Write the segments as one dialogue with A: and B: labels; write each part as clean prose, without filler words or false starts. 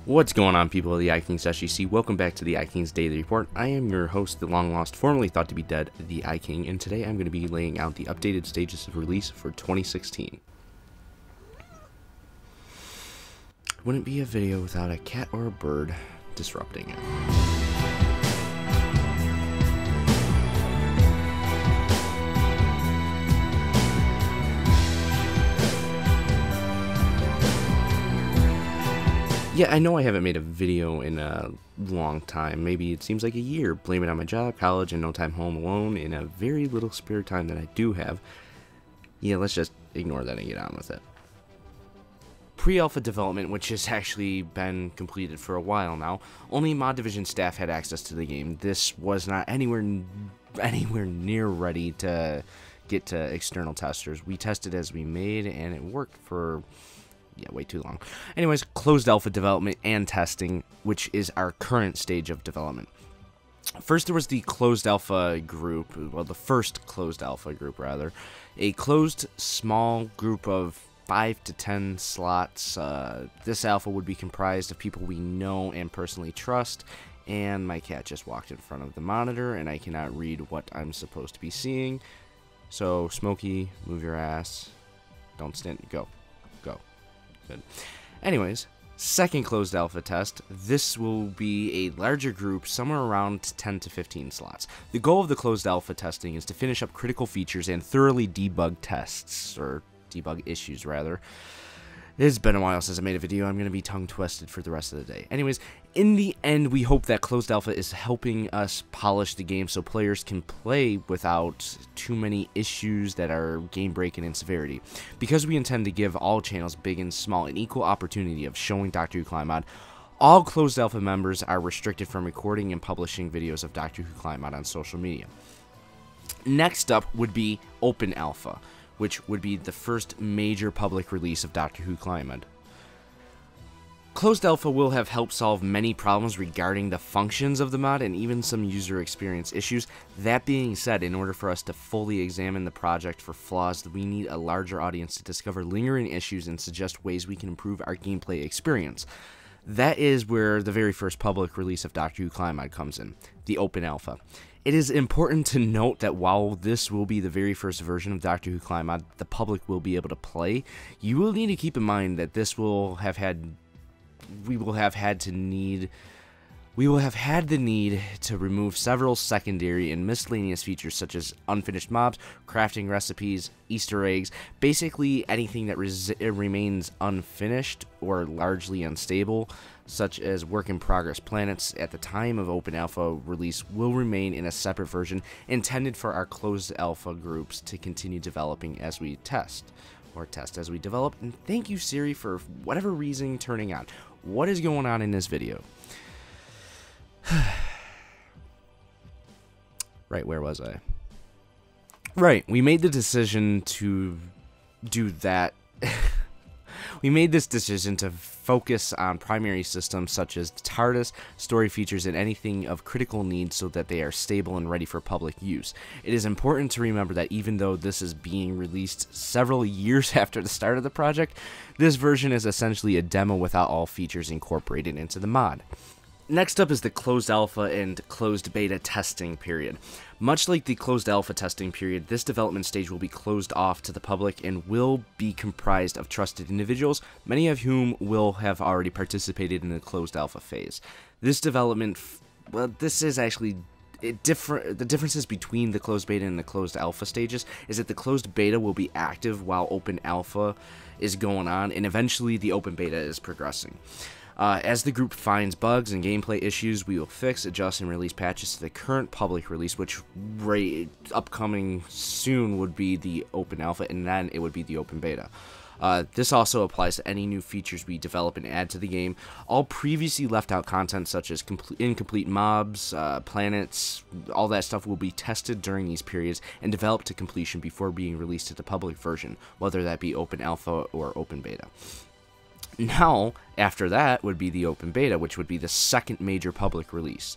A: What's going on, people of the TheiKing? Welcome back to the TheiKing's Daily Report. I am your host, the long-lost, formerly thought to be dead, the TheiKing, and today I'm going to be laying out the updated stages of release for 2016. Wouldn't be a video without a cat or a bird disrupting it. Yeah, I know I haven't made a video in a long time. Maybe it seems like a year. Blame it on my job, college, and no time home alone in a very little spare time that I do have. Yeah, let's just ignore that and get on with it. Pre-alpha development, which has actually been completed for a while now, only Mod Division staff had access to the game. This was not anywhere near ready to get to external testers. We tested as we made, and it worked for... yeah, way too long. Anyways, closed alpha development and testing, which is our current stage of development. First, there was the closed alpha group, well, the first closed alpha group, rather. A closed small group of 5 to 10 slots. This alpha would be comprised of people we know and personally trust, and my cat just walked in front of the monitor, and I cannot read what I'm supposed to be seeing. So, Smokey, move your ass. Don't stand, go. Good. Anyways, second closed alpha test. This will be a larger group, somewhere around 10 to 15 slots. The goal of the closed alpha testing is to finish up critical features and thoroughly debug tests, or debug issues, rather. It's been a while since I made a video. I'm going to be tongue-twisted for the rest of the day. Anyways, in the end, we hope that closed alpha is helping us polish the game so players can play without too many issues that are game-breaking in severity. Because we intend to give all channels, big and small, an equal opportunity of showing Doctor Who Client Mod, all closed alpha members are restricted from recording and publishing videos of Doctor Who Client Mod on social media. Next up would be open alpha, which would be the first major public release of Doctor Who Client Mod. Closed alpha will have helped solve many problems regarding the functions of the mod and even some user experience issues. That being said, in order for us to fully examine the project for flaws, we need a larger audience to discover lingering issues and suggest ways we can improve our gameplay experience. That is where the very first public release of Doctor Who Client Mod comes in, the open alpha. It is important to note that while this will be the very first version of Doctor Who Client Mod the public will be able to play, you will need to keep in mind that this will have had the need to remove several secondary and miscellaneous features such as unfinished mobs, crafting recipes, Easter eggs, basically anything that remains unfinished or largely unstable, such as work-in-progress planets at the time of open alpha release will remain in a separate version intended for our closed alpha groups to continue developing as we test as we develop. And thank you, Siri, for whatever reason turning on. What is going on in this video? Right, where was I? Right, we made the decision to do that. We made this decision to focus on primary systems such as TARDIS, story features, and anything of critical need so that they are stable and ready for public use. It is important to remember that even though this is being released several years after the start of the project, this version is essentially a demo without all features incorporated into the mod. Next up is the closed alpha and closed beta testing period. Much like the closed alpha testing period, this development stage will be closed off to the public and will be comprised of trusted individuals, many of whom will have already participated in the closed alpha phase. This development, well, this is actually the differences between the closed beta and the closed alpha stages is that the closed beta will be active while open alpha is going on, and eventually the open beta is progressing. As the group finds bugs and gameplay issues, we will fix, adjust, and release patches to the current public release, which upcoming soon would be the open alpha, and then it would be the open beta. This also applies to any new features we develop and add to the game. All previously left out content such as incomplete mobs, planets, all that stuff will be tested during these periods and developed to completion before being released to the public version, whether that be open alpha or open beta. Now, after that would be the open beta, which would be the second major public release.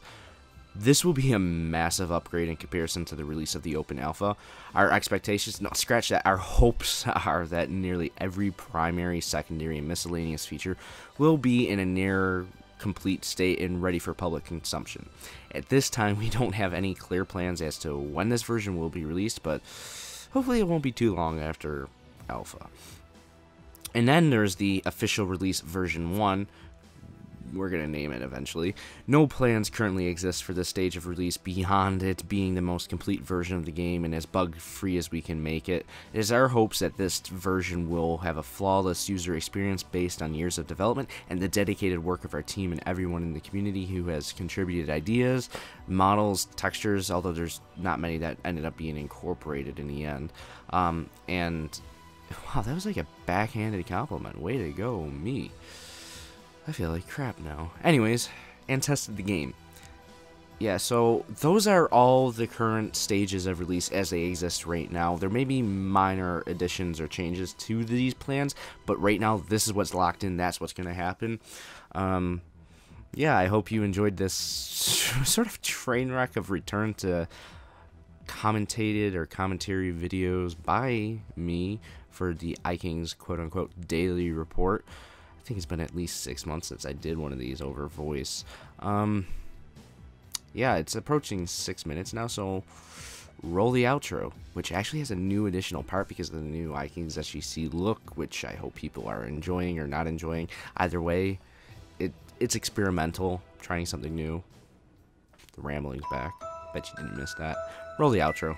A: This will be a massive upgrade in comparison to the release of the open alpha. Our expectations, no, scratch that, our hopes are that nearly every primary, secondary, and miscellaneous feature will be in a near complete state and ready for public consumption. At this time, we don't have any clear plans as to when this version will be released, but hopefully it won't be too long after alpha. And then there's the official release version 1. We're going to name it eventually. No plans currently exist for this stage of release beyond it being the most complete version of the game and as bug-free as we can make it. It is our hopes that this version will have a flawless user experience based on years of development and the dedicated work of our team and everyone in the community who has contributed ideas, models, textures, although there's not many that ended up being incorporated in the end. And wow, that was like a backhanded compliment. Way to go, me. I feel like crap now. Anyways, and tested the game. Yeah, so those are all the current stages of release as they exist right now. There may be minor additions or changes to these plans, but right now this is what's locked in. That's what's going to happen. Yeah, I hope you enjoyed this sort of train wreck of return to commentated or commentary videos by me for the TheiKing's quote-unquote daily report. I think it's been at least 6 months since I did one of these over voice. Yeah, it's approaching 6 minutes now, so roll the outro, which actually has a new additional part because of the new TheiKing's SGC look, which I hope people are enjoying or not enjoying. Either way, it's experimental, trying something new. The rambling's back. Bet you didn't miss that. Roll the outro.